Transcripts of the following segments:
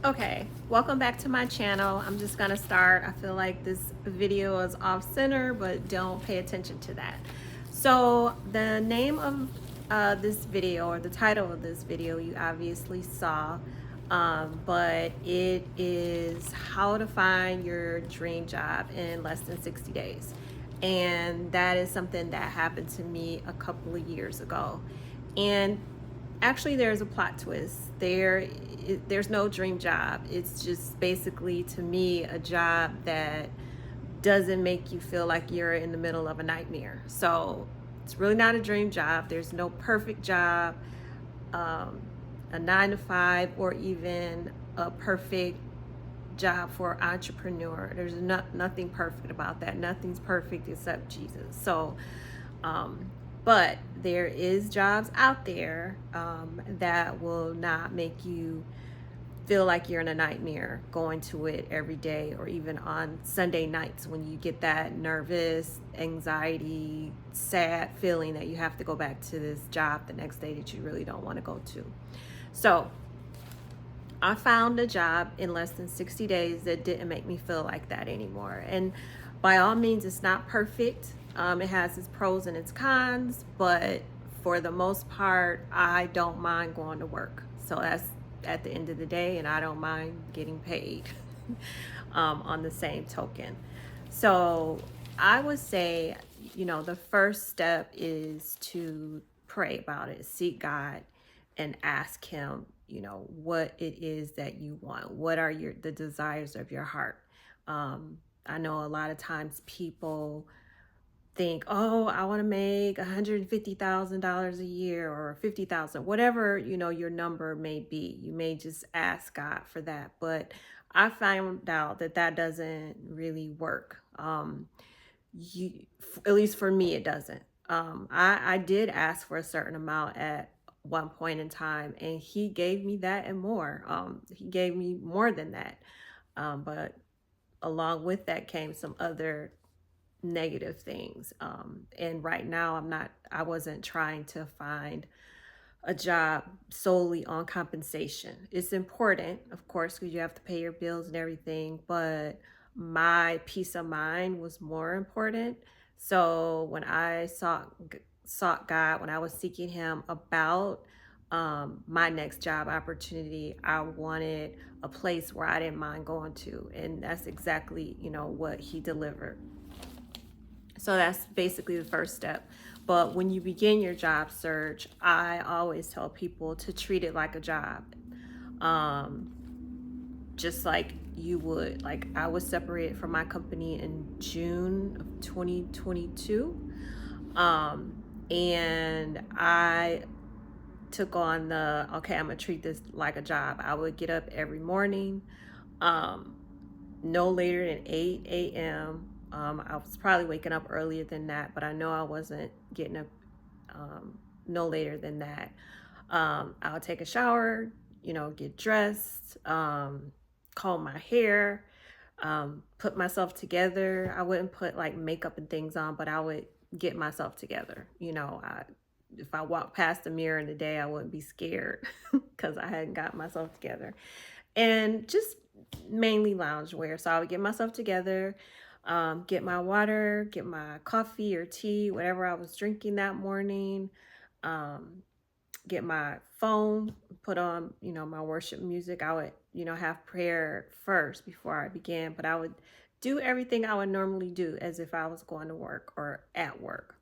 Okay, welcome back to my channel. I'm just gonna start. I feel like this video is off center, but don't pay attention to that. So the name of this video, or the title of this video, you obviously saw, but it is how to find your dream job in less than 60 days. And that is something that happened to me a couple of years ago. And actually, there's a plot twist. There's no dream job. It's just basically, to me, a job that doesn't make you feel like you're in the middle of a nightmare. So it's really not a dream job. There's no perfect job, um, a 9 to 5, or even a perfect job for an entrepreneur. There's nothing perfect about that. Nothing's perfect except Jesus. So um, but there is jobs out there that will not make you feel like you're in a nightmare going to it every day, or even on Sunday nights when you get that nervous, anxiety, sad feeling that you have to go back to this job the next day that you really don't want to go to. So I found a job in less than 60 days that didn't make me feel like that anymore. And by all means, it's not perfect. It has its pros and its cons, but for the most part, I don't mind going to work. So that's at the end of the day, and I don't mind getting paid on the same token. So I would say, the first step is to pray about it, seek God, and ask Him, what it is that you want. What are the desires of your heart? I know a lot of times people think, oh, I want to make $150,000 a year, or 50,000, whatever, your number may be. You may just ask God for that. But I found out that that doesn't really work. At least for me, it doesn't. I did ask for a certain amount at one point in time, and He gave me that and more. He gave me more than that. But along with that came some other negative things. And right now, I wasn't trying to find a job solely on compensation. It's important, of course, because you have to pay your bills and everything, but my peace of mind was more important. So when I sought God, when I was seeking Him about my next job opportunity, I wanted a place where I didn't mind going to, and that's exactly what He delivered. So that's basically the first step. But when you begin your job search, I always tell people to treat it like a job. Um, just like you would. Like, I was separated from my company in June of 2022. And I took on okay, I'm gonna treat this like a job. I would get up every morning. Um, no later than 8 a.m. I was probably waking up earlier than that, but I know I wasn't getting up no later than that. I'll take a shower, get dressed, comb my hair, put myself together. I wouldn't put like makeup and things on, but I would get myself together. If I walked past the mirror in the day, I wouldn't be scared because I hadn't got myself together. And just mainly loungewear. So I would get myself together, get my water, get my coffee or tea, whatever I was drinking that morning, um, get my phone, put on, my worship music. I would, have prayer first before I began, but I would do everything I would normally do as if I was going to work or at work.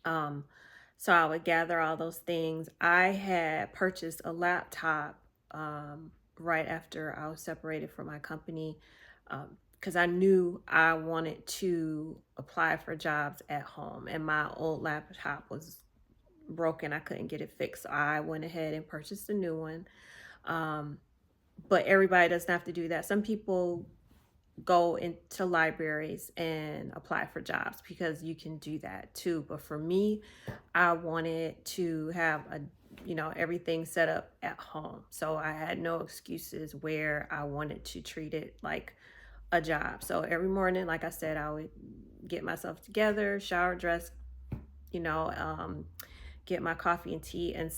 Um, so I would gather all those things. I had purchased a laptop right after I was separated from my company, because I knew I wanted to apply for jobs at home, and my old laptop was broken. I couldn't get it fixed. So I went ahead and purchased a new one. Um, but everybody doesn't have to do that. Some people go into libraries and apply for jobs because you can do that too. But for me, I wanted to have everything set up at home. So I had no excuses where I wanted to treat it like a job. So every morning, like I said, I would get myself together, shower, dress, you know, um, get my coffee and tea and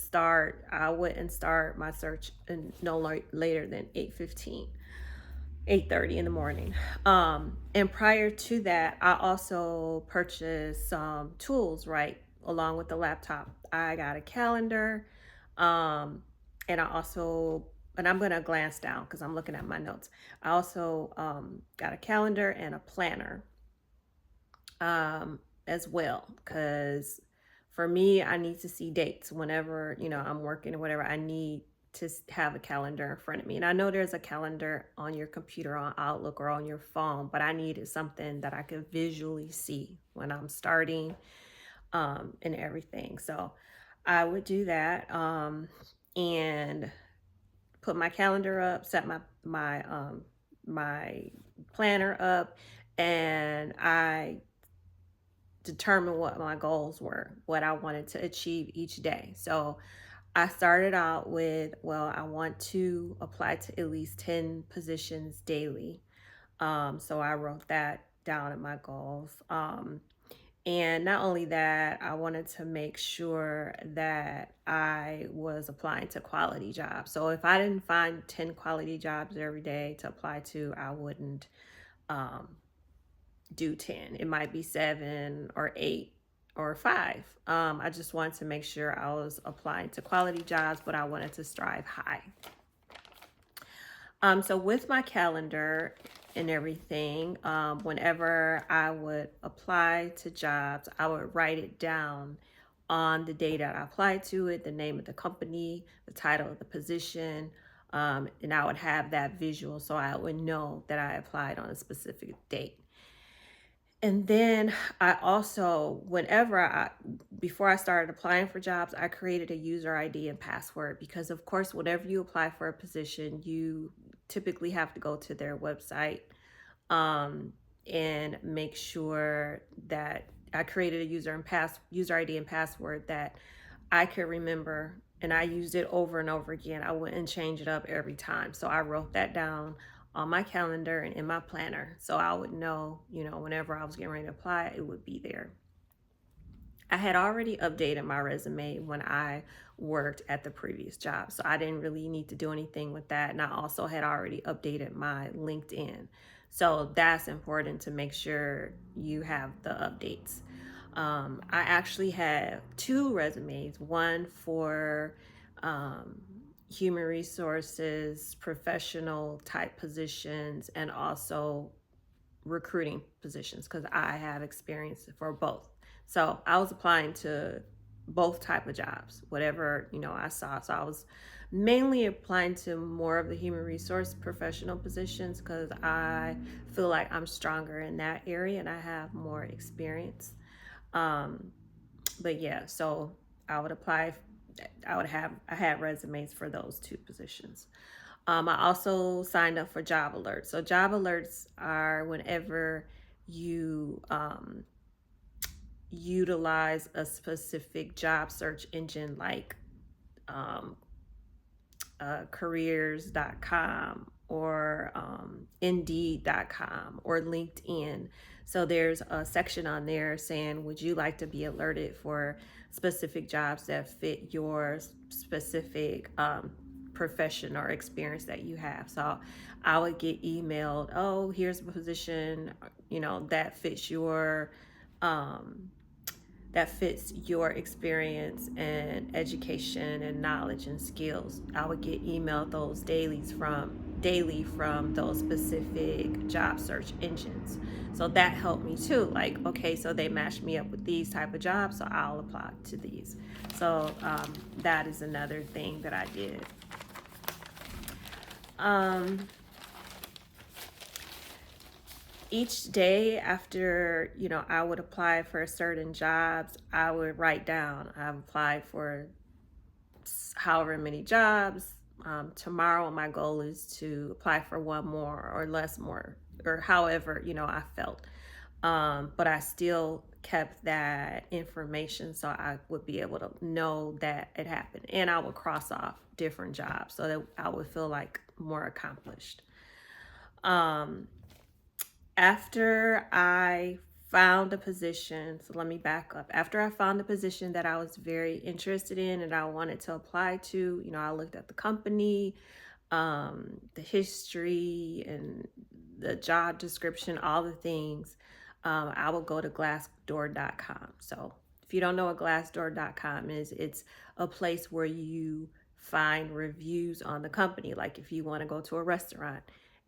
I wouldn't start my search no later than 8:15. 8:30 in the morning. And prior to that, I also purchased some tools, right, along with the laptop. I got a calendar, um, and I also, and I'm gonna glance down because I'm looking at my notes. I also got a calendar and a planner as well, because for me, I need to see dates whenever, I'm working or whatever. I need to have a calendar in front of me. And I know there's a calendar on your computer, on Outlook, or on your phone, but I needed something that I could visually see when I'm starting, and everything. So I would do that, and put my calendar up, set my planner up, and I determine what my goals were, what I wanted to achieve each day. So I started out with, well, I want to apply to at least 10 positions daily. So I wrote that down in my goals. And not only that, I wanted to make sure that I was applying to quality jobs. So if I didn't find 10 quality jobs every day to apply to, I wouldn't um, do 10. It might be 7 or 8 or 5. I just wanted to make sure I was applying to quality jobs, but I wanted to strive high. So with my calendar and everything, whenever I would apply to jobs, I would write it down on the day that I applied to it, the name of the company, the title of the position, and I would have that visual so I would know that I applied on a specific date. And then I also, before I started applying for jobs, I created a user ID and password because, of course, whenever you apply for a position, you typically have to go to their website, and make sure that I created a user ID and password that I could remember, and I used it over and over again. I wouldn't change it up every time. So I wrote that down on my calendar and in my planner so I would know, whenever I was getting ready to apply, it would be there. I had already updated my resume when I worked at the previous job, so I didn't really need to do anything with that. And I also had already updated my LinkedIn. So that's important to make sure you have the updates. I actually have 2 resumes, one for human resources, professional type positions, and also recruiting positions because I have experience for both. So I was applying to both type of jobs, whatever, I saw. So I was mainly applying to more of the human resource professional positions because I feel like I'm stronger in that area and I have more experience. But yeah, so I would apply. I had resumes for those 2 positions. I also signed up for job alerts. So job alerts are whenever you utilize a specific job search engine like careers.com or indeed.com or LinkedIn. So there's a section on there saying, would you like to be alerted for specific jobs that fit your specific profession or experience that you have? So I would get emailed, oh, here's a position, that fits your experience and education and knowledge and skills. I would get emailed those daily from those specific job search engines. So that helped me too. Like, okay, so they matched me up with these type of jobs, so I'll apply to these. So that is another thing that I did. Each day after, I would apply for certain jobs, I would write down, I've applied for however many jobs. Tomorrow, my goal is to apply for one more or less more, or however, I felt. But I still kept that information so I would be able to know that it happened. And I would cross off different jobs so that I would feel like more accomplished. After I found a position. So let me back up. After I found a position that I was very interested in and I wanted to apply to, I looked at the company, the history and the job description, all the things. I will go to glassdoor.com. So if you don't know what glassdoor.com is, it's a place where you find reviews on the company. Like if you want to go to a restaurant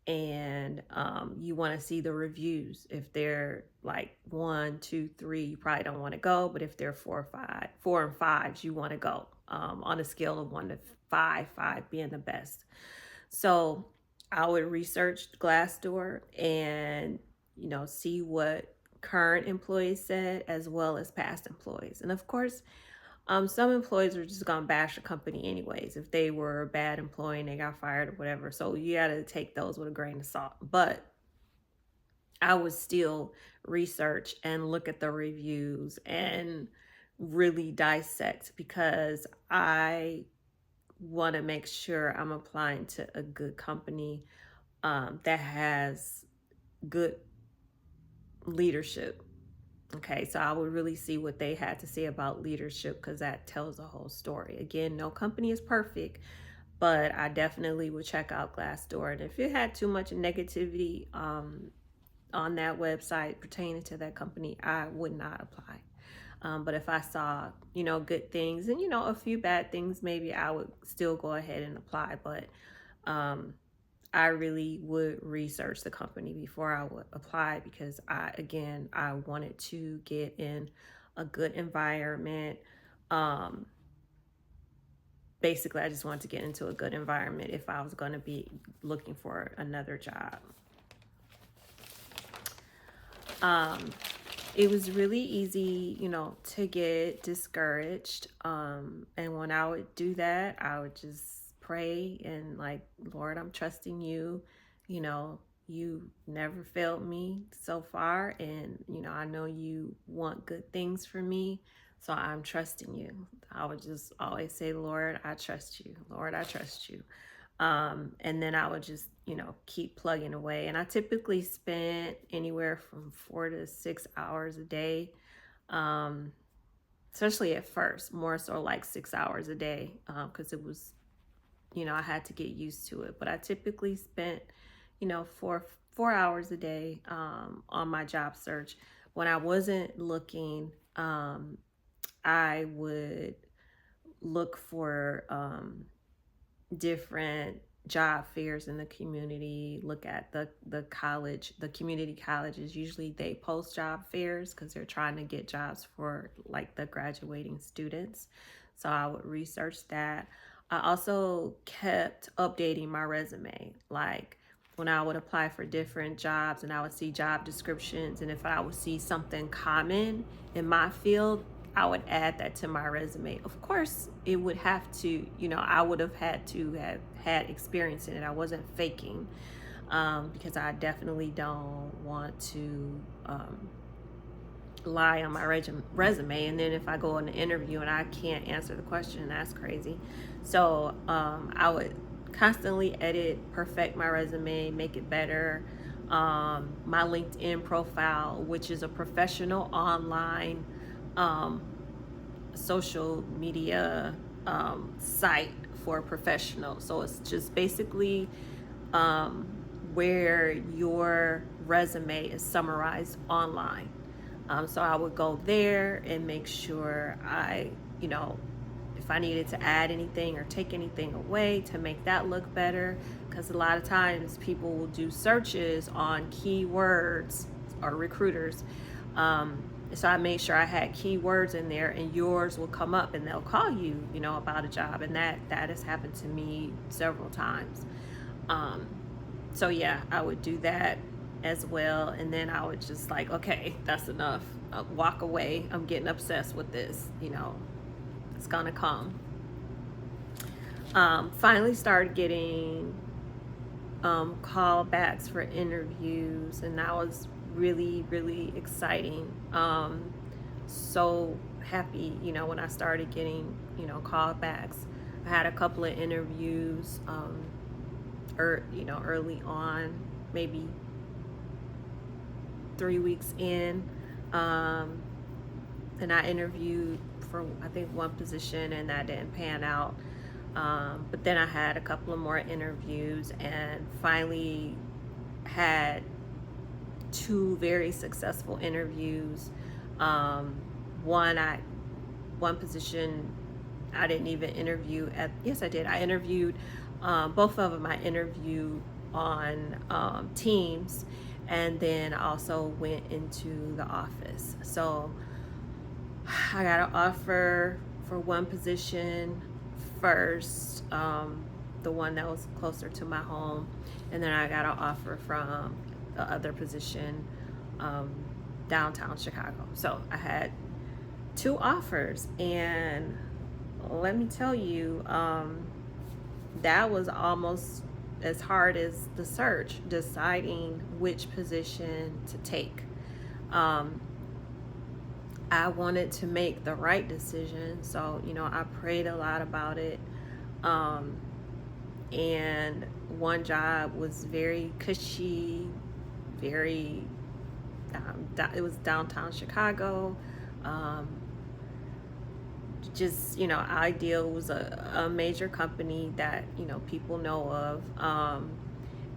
and you want to see the reviews, if they're like 1, 2, 3, you probably don't want to go. But if they're 4 and 5s, you want to go, on a scale of 1 to 5, 5 being the best. So I would research Glassdoor and, see what current employees said as well as past employees. And of course, some employees are just gonna bash the company anyways if they were a bad employee and they got fired or whatever. So you gotta take those with a grain of salt. But I would still research and look at the reviews and really dissect, because I want to make sure I'm applying to a good company that has good leadership. Okay, so I would really see what they had to say about leadership, because that tells the whole story. Again, no company is perfect, but I definitely would check out Glassdoor. And if it had too much negativity on that website pertaining to that company, I would not apply. But if I saw, good things and, a few bad things, maybe I would still go ahead and apply. But I really would research the company before I would apply, because I wanted to get in a good environment. Basically, I just wanted to get into a good environment if I was going to be looking for another job. It was really easy, to get discouraged. And when I would do that, I would just pray and like, Lord, I'm trusting you. You never failed me so far. And, I know you want good things for me. So I'm trusting you. I would just always say, Lord, I trust you. Lord, I trust you. And then I would just, keep plugging away. And I typically spent anywhere from 4 to 6 hours a day, especially at first, more so like 6 hours a day, because it was, I had to get used to it. But I typically spent, 4 hours a day on my job search. When I wasn't looking, I would look for different job fairs in the community, look at the community colleges. Usually they post job fairs because they're trying to get jobs for like the graduating students. So I would research that. I also kept updating my resume. Like when I would apply for different jobs and I would see job descriptions, and if I would see something common in my field, I would add that to my resume. Of course, it would have to, I would have had to have had experience in it. I wasn't faking, because I definitely don't want to lie on my resume. And then if I go on an interview and I can't answer the question, that's crazy. So I would constantly edit, perfect my resume, make it better. My LinkedIn profile, which is a professional online social media site for professionals. So it's just basically where your resume is summarized online. So I would go there and make sure I, if I needed to add anything or take anything away to make that look better, because a lot of times people will do searches on keywords, or recruiters. So I made sure I had keywords in there, and yours will come up and they'll call you, about a job. And that has happened to me several times. So yeah, I would do that as well. And then I would just like, okay, that's enough. Walk away. I'm getting obsessed with this, it's gonna come. Finally started getting callbacks for interviews, and that was really, really exciting. So happy, when I started getting, callbacks. I had a couple of interviews, early on, maybe 3 weeks in. Um, and I interviewed for, I think, one position, and that didn't pan out. But then I had a couple of more interviews and finally had two very successful interviews. Um, one I one position I didn't even interview at. Yes, I did. I interviewed both of them. I interviewed on Teams, and then also went into the office. So I got an offer for one position first, the one that was closer to my home, and then I got an offer from the other position, um, downtown Chicago. So I had two offers, and let me tell you, that was almost as hard as the search, deciding which position to take. Um, I wanted to make the right decision, so I prayed a lot about it. Um, and one job was very cushy, very it was downtown Chicago. Um, just ideal. Was a major company that people know of.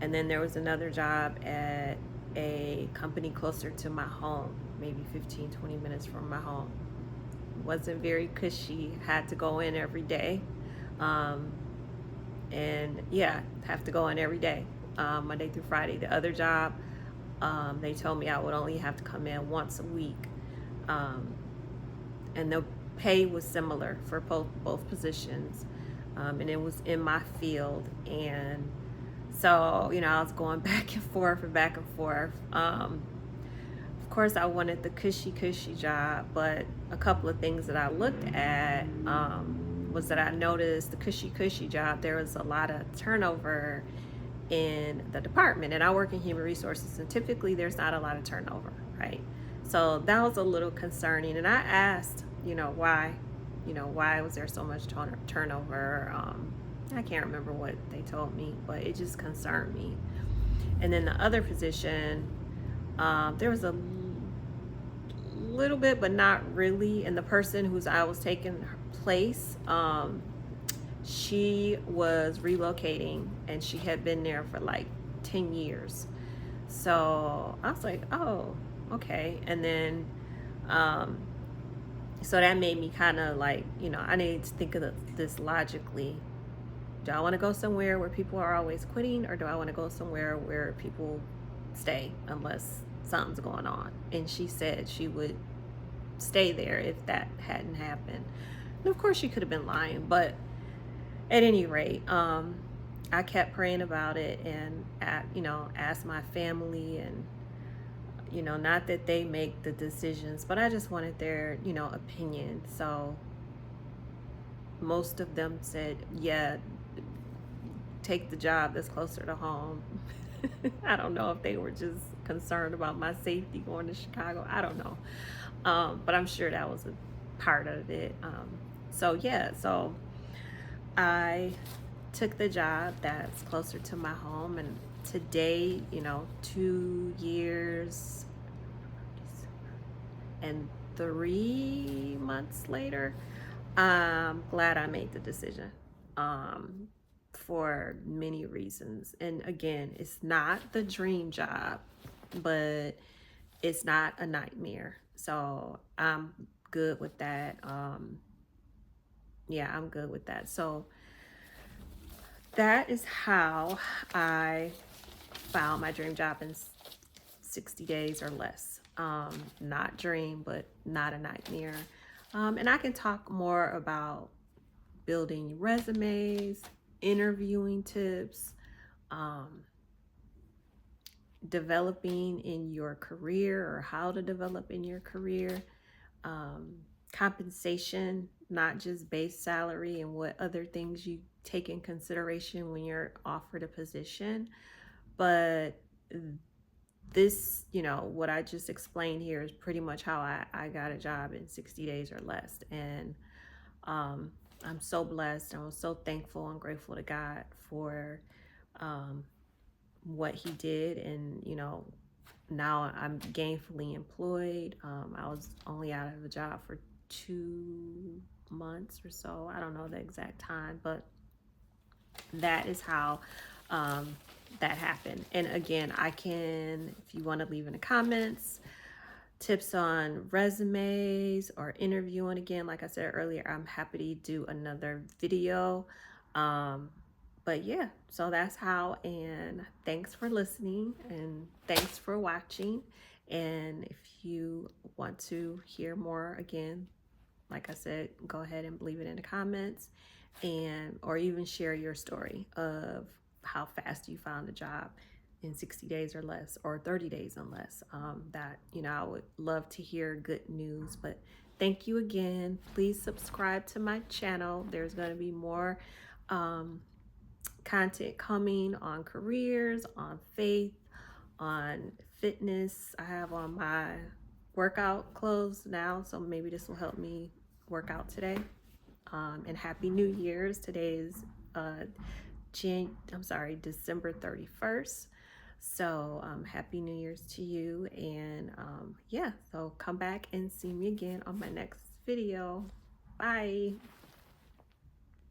And then there was another job at a company closer to my home, maybe 15-20 minutes from my home. Wasn't very cushy, had to go in every day. And yeah, have to go in every day, Monday through Friday. The other job, they told me I would only have to come in once a week. And the pay was similar for both positions, and it was in my field. And so I was going back and forth and back and forth. Of course, I wanted the cushy job, but a couple of things that I looked at, was that I noticed the cushy job, there was a lot of turnover in the department, and I work in human resources, and typically there's not a lot of turnover, right? So that was a little concerning, and I asked, why was there so much turnover? I can't remember what they told me, but it just concerned me. And then the other position, there was a little bit, but not really. And the person whose I was taking her place, she was relocating, and she had been there for like 10 years. So I was like, oh, okay. And then, so that made me kind of like, I need to think of this logically. Do I want to go somewhere where people are always quitting, or do I want to go somewhere where people stay unless something's going on? And she said she would stay there if that hadn't happened. And of course, she could have been lying, but at any rate, I kept praying about it, and asked my family, and not that they make the decisions, but I just wanted their opinion. So most of them said, yeah, take the job that's closer to home. I don't know if they were just concerned about my safety going to Chicago. I don't know. But I'm sure that was a part of it. So I took the job that's closer to my home, and today, 2 years and 3 months later, I'm glad I made the decision, for many reasons. And again, it's not the dream job, but it's not a nightmare. So I'm good with that. Yeah, I'm good with that. So that is how I found my dream job in 60 days or less. Not dream, but not a nightmare. And I can talk more about building resumes, interviewing tips, developing in your career, or how to develop in your career, compensation, not just base salary, and what other things you take in consideration when you're offered a position. But this, what I just explained here is pretty much how I got a job in 60 days or less. And I'm so blessed. I'm so thankful and grateful to God for what he did. And, now I'm gainfully employed. I was only out of a job for 2 months or so. I don't know the exact time, but that is how that happened. And again, I can, if you want to leave in the comments, tips on resumes or interviewing again, like I said earlier, I'm happy to do another video. But yeah, so that's how, and thanks for listening and thanks for watching. And if you want to hear more, again, like I said, go ahead and leave it in the comments, and or even share your story of how fast you found a job in 60 days or less, or 30 days and less. That, you know, I would love to hear good news. But thank you again. Please subscribe to my channel. There's going to be more content coming on careers, on faith, on fitness. I have on my workout clothes now, so maybe this will help me work out today. And Happy New Year's. Today is December 31st. So Happy New Year's to you. And yeah, so come back and see me again on my next video. Bye.